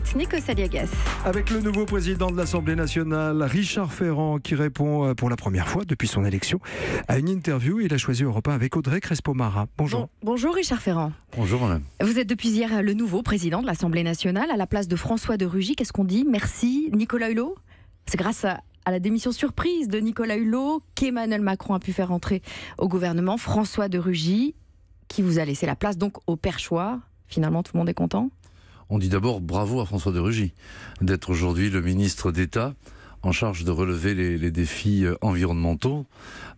7, Nico Saliagas. Avec le nouveau président de l'Assemblée nationale, Richard Ferrand, qui répond pour la première fois depuis son élection à une interview. Il a choisi Europe 1 avec Audrey Crespo-Mara. Bonjour. Bonjour Richard Ferrand. Bonjour madame. Vous êtes depuis hier le nouveau président de l'Assemblée nationale à la place de François de Rugy. Qu'est-ce qu'on dit? Merci Nicolas Hulot. C'est grâce à la démission surprise de Nicolas Hulot qu'Emmanuel Macron a pu faire entrer au gouvernement François de Rugy, qui vous a laissé la place donc au perchoir. Finalement, tout le monde est content? On dit d'abord bravo à François de Rugy d'être aujourd'hui le ministre d'État en charge de relever les défis environnementaux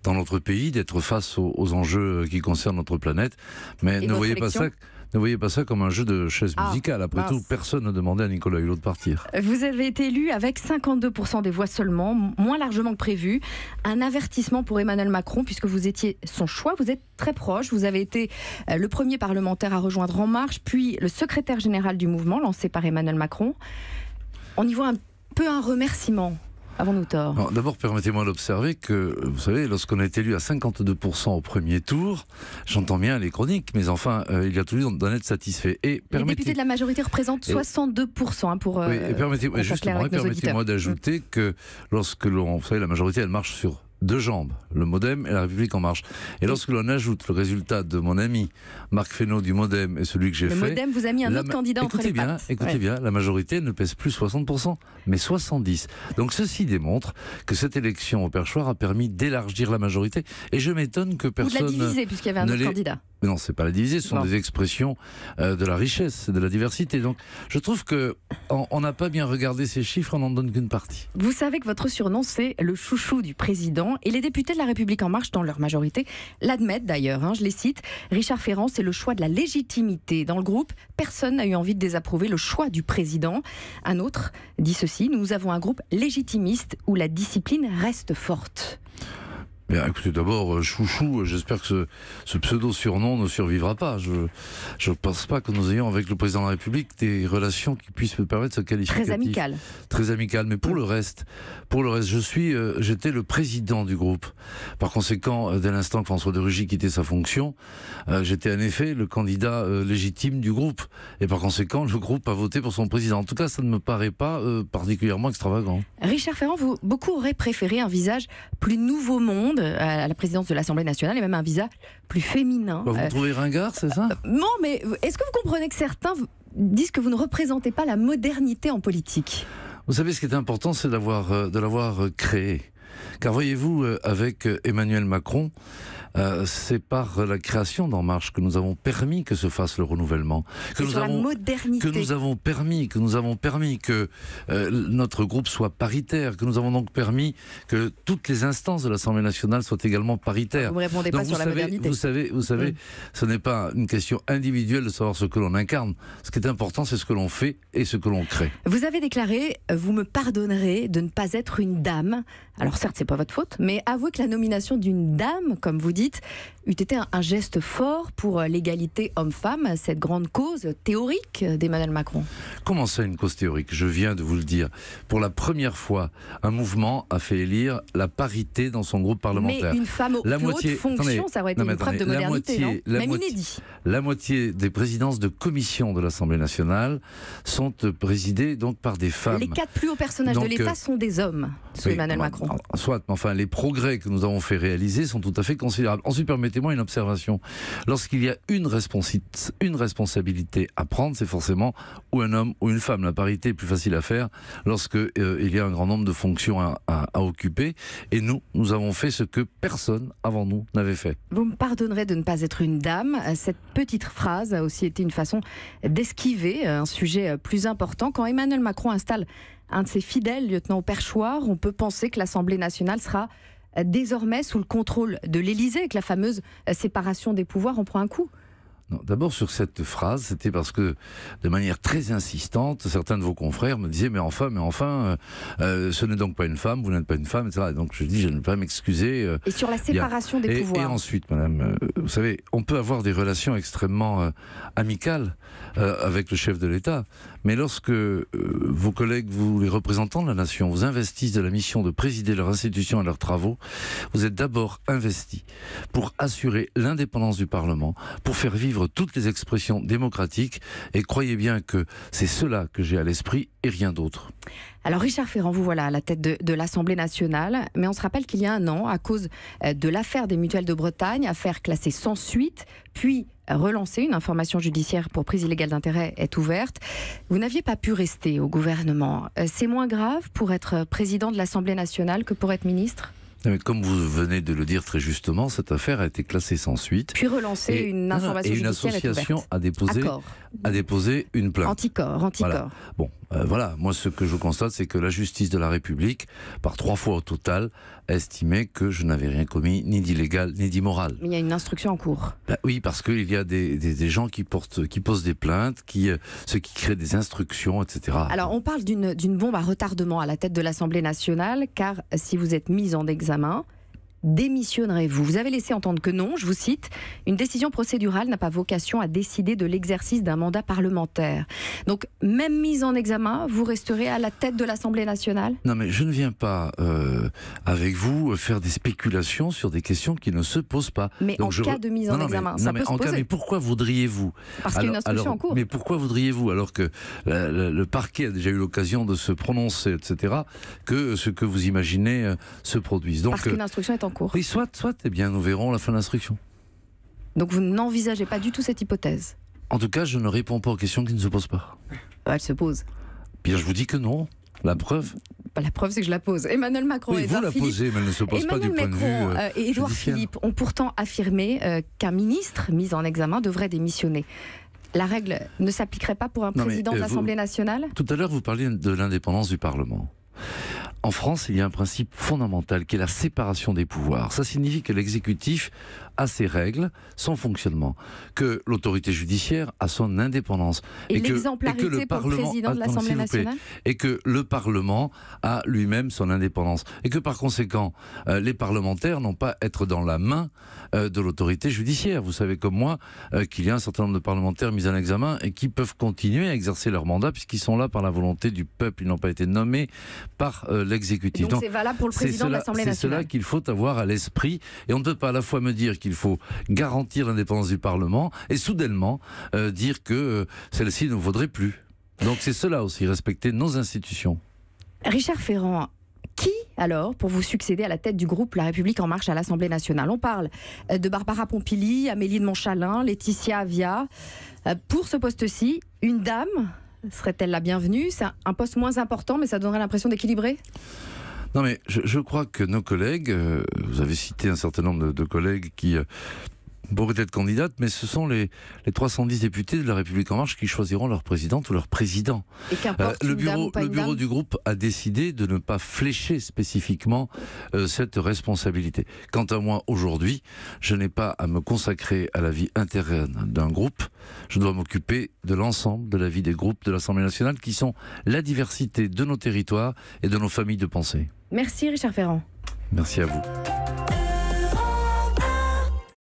dans notre pays, d'être face aux enjeux qui concernent notre planète. Mais ne voyez pas ça comme un jeu de chaises musicales. Après tout, personne n'a demandé à Nicolas Hulot de partir. Vous avez été élu avec 52% des voix seulement, moins largement que prévu. Un avertissement pour Emmanuel Macron, puisque vous étiez son choix. Vous êtes très proche. Vous avez été le premier parlementaire à rejoindre En Marche, puis le secrétaire général du mouvement, lancé par Emmanuel Macron. On y voit un peu un remerciement. Avons-nous tort? D'abord, permettez-moi d'observer que, vous savez, lorsqu'on est élu à 52% au premier tour, j'entends bien les chroniques, mais enfin, il y a toujours d'en être satisfait. Et les députés de la majorité représentent 62% pour oui, et permettez-moi d'ajouter que lorsque vous savez, la majorité, elle marche sur deux jambes, le Modem et la République En Marche. Et lorsque l'on ajoute le résultat de mon ami Marc Fesneau du Modem et celui que j'ai fait... Le Modem vous a mis un autre candidat entre les pattes. Écoutez bien, la majorité ne pèse plus 60%, mais 70%. Donc ceci démontre que cette élection au perchoir a permis d'élargir la majorité. Et je m'étonne que personne... Ou de la diviser, puisqu'il y avait un autre candidat. Mais non, c'est pas la diviser, ce sont des expressions de la richesse, de la diversité. Donc, je trouve que on n'a pas bien regardé ces chiffres, on n'en donne qu'une partie. Vous savez que votre surnom, c'est le chouchou du président, et les députés de la République En Marche, dans leur majorité, l'admettent d'ailleurs. Je les cite. Richard Ferrand, c'est le choix de la légitimité. Dans le groupe, personne n'a eu envie de désapprouver le choix du président. Un autre dit ceci: nous avons un groupe légitimiste où la discipline reste forte. Bien, écoutez, d'abord, chouchou, j'espère que ce pseudo-surnom ne survivra pas. Je ne pense pas que nous ayons avec le président de la République des relations qui puissent me permettre de se qualifier. Très amical. Très amical, mais pour le reste, j'étais le président du groupe. Par conséquent, dès l'instant que François de Rugy quittait sa fonction, j'étais en effet le candidat légitime du groupe. Et par conséquent, le groupe a voté pour son président. En tout cas, ça ne me paraît pas particulièrement extravagant. Richard Ferrand, beaucoup auraient préféré un visage plus nouveau monde à la présidence de l'Assemblée nationale, et même un visage plus féminin. Vous me trouvez ringard, c'est ça? Non, mais est-ce que vous comprenez que certains disent que vous ne représentez pas la modernité en politique? Vous savez, ce qui est important, c'est de l'avoir créé. Car voyez-vous, avec Emmanuel Macron, c'est par la création d'En Marche que nous avons permis que se fasse le renouvellement, que nous avons permis que notre groupe soit paritaire, que nous avons donc permis que toutes les instances de l'Assemblée nationale soient également paritaires. Vous ne répondez pas sur la modernité. Vous savez, ce n'est pas une question individuelle de savoir ce que l'on incarne. Ce qui est important, c'est ce que l'on fait et ce que l'on crée. Vous avez déclaré: vous me pardonnerez de ne pas être une dame. Alors certes, c'est pas votre faute, mais avouez que la nomination d'une dame, comme vous dites, eût été un geste fort pour l'égalité homme-femme, cette grande cause théorique d'Emmanuel Macron. Comment ça, une cause théorique? Je viens de vous le dire. Pour la première fois, un mouvement a fait élire la parité dans son groupe parlementaire. Mais une femme aux plus hautes fonctions, ça aurait été une preuve de modernité, non? Même inédit. La moitié des présidences de commission de l'Assemblée nationale sont présidées donc par des femmes. Les 4 plus hauts personnages de l'État sont des hommes, sous Emmanuel Macron. Soit, mais enfin, les progrès que nous avons fait réaliser sont tout à fait considérables. Ensuite, permettez-moi une observation. Lorsqu'il y a une responsabilité à prendre, c'est forcément ou un homme ou une femme. La parité est plus facile à faire lorsque il y a un grand nombre de fonctions à occuper. Et nous avons fait ce que personne avant nous n'avait fait. Vous me pardonnerez de ne pas être une dame. Cette petite phrase a aussi été une façon d'esquiver un sujet plus important. Quand Emmanuel Macron installe un de ses fidèles lieutenants au perchoir, on peut penser que l'Assemblée nationale sera désormais sous le contrôle de l'Élysée, que la fameuse séparation des pouvoirs en prend un coup. D'abord, sur cette phrase, c'était parce que, de manière très insistante, certains de vos confrères me disaient « mais enfin, ce n'est donc pas une femme, vous n'êtes pas une femme, etc. » Et donc je dis « je ne vais pas m'excuser. » Et sur la séparation des pouvoirs. Et ensuite, madame, vous savez, on peut avoir des relations extrêmement amicales avec le chef de l'État, mais lorsque vos collègues, vous les représentants de la nation, vous investissent de la mission de présider leur institution et leurs travaux, vous êtes d'abord investis pour assurer l'indépendance du Parlement, pour faire vivre vivre toutes les expressions démocratiques, et croyez bien que c'est cela que j'ai à l'esprit et rien d'autre. Alors Richard Ferrand, vous voilà à la tête de l'Assemblée nationale, mais on se rappelle qu'il y a un an, à cause de l'affaire des mutuelles de Bretagne, affaire classée sans suite, puis relancée, une information judiciaire pour prise illégale d'intérêt est ouverte. Vous n'aviez pas pu rester au gouvernement. C'est moins grave pour être président de l'Assemblée nationale que pour être ministre ? Mais comme vous venez de le dire très justement, cette affaire a été classée sans suite. Puis relancée, une information judiciaire est ouverte. Et une association a déposé une plainte. Anticorps. Voilà. Bon, voilà, moi ce que je constate, c'est que la justice de la République, par 3 fois au total, a estimé que je n'avais rien commis, ni d'illégal, ni d'immoral. Mais il y a une instruction en cours. Oui, parce qu'il y a des gens qui posent des plaintes, ceux qui créent des instructions, etc. Alors on parle d'une bombe à retardement à la tête de l'Assemblée nationale, car si vous êtes mis en examen, démissionnerez-vous? Vous avez laissé entendre que non, je vous cite, une décision procédurale n'a pas vocation à décider de l'exercice d'un mandat parlementaire. Donc, même mise en examen, vous resterez à la tête de l'Assemblée nationale? Non, mais je ne viens pas avec vous faire des spéculations sur des questions qui ne se posent pas. Mais donc cas de mise en examen, ça peut se poser. Mais pourquoi voudriez-vous? Parce qu'il y a une instruction en cours. Mais pourquoi voudriez-vous, alors que le parquet a déjà eu l'occasion de se prononcer, etc., que ce que vous imaginez se produise? Donc, parce qu'une instruction est en cours. Oui, soit, eh bien, nous verrons la fin de l'instruction. Donc vous n'envisagez pas du tout cette hypothèse? En tout cas, je ne réponds pas aux questions qui ne se posent pas. Elle se pose. Bien, je vous dis que non. La preuve? La preuve, c'est que je la pose. Emmanuel Macron et Édouard Philippe... vous la posez, mais elle ne se pose pas du point de vue et Édouard Philippe ont pourtant affirmé qu'un ministre mis en examen devrait démissionner. La règle ne s'appliquerait pas pour un président de l'Assemblée nationale? Tout à l'heure, vous parliez de l'indépendance du Parlement. En France, il y a un principe fondamental qui est la séparation des pouvoirs. Ça signifie que l'exécutif a ses règles, son fonctionnement, que l'autorité judiciaire a son indépendance. Et l'exemplarité pour le président de l'Assemblée nationale? Et que le Parlement a lui-même son indépendance. Et que par conséquent, les parlementaires n'ont pas à être dans la main de l'autorité judiciaire. Vous savez comme moi qu'il y a un certain nombre de parlementaires mis en examen et qui peuvent continuer à exercer leur mandat puisqu'ils sont là par la volonté du peuple. Ils n'ont pas été nommés par l'exécutif. Donc c'est valable pour le président de l'Assemblée nationale. C'est cela qu'il faut avoir à l'esprit. Et on ne peut pas à la fois me dire qu'il faut garantir l'indépendance du Parlement et soudainement dire que celle-ci ne vaudrait plus. Donc c'est cela aussi, respecter nos institutions. Richard Ferrand, qui alors pour vous succéder à la tête du groupe La République En Marche à l'Assemblée nationale? On parle de Barbara Pompili, Amélie de Montchalin, Laetitia Avia. Pour ce poste-ci, une dame serait-elle la bienvenue? C'est un poste moins important, mais ça donnerait l'impression d'équilibrer? Non mais je crois que nos collègues, vous avez cité un certain nombre de collègues qui pourraient être candidates, mais ce sont les 310 députés de La République En Marche qui choisiront leur présidente ou leur président. Et qu'importe le bureau du groupe a décidé de ne pas flécher spécifiquement cette responsabilité. Quant à moi, aujourd'hui, je n'ai pas à me consacrer à la vie interne d'un groupe. Je dois m'occuper de l'ensemble de la vie des groupes de l'Assemblée nationale qui sont la diversité de nos territoires et de nos familles de pensée. Merci Richard Ferrand. Merci à vous.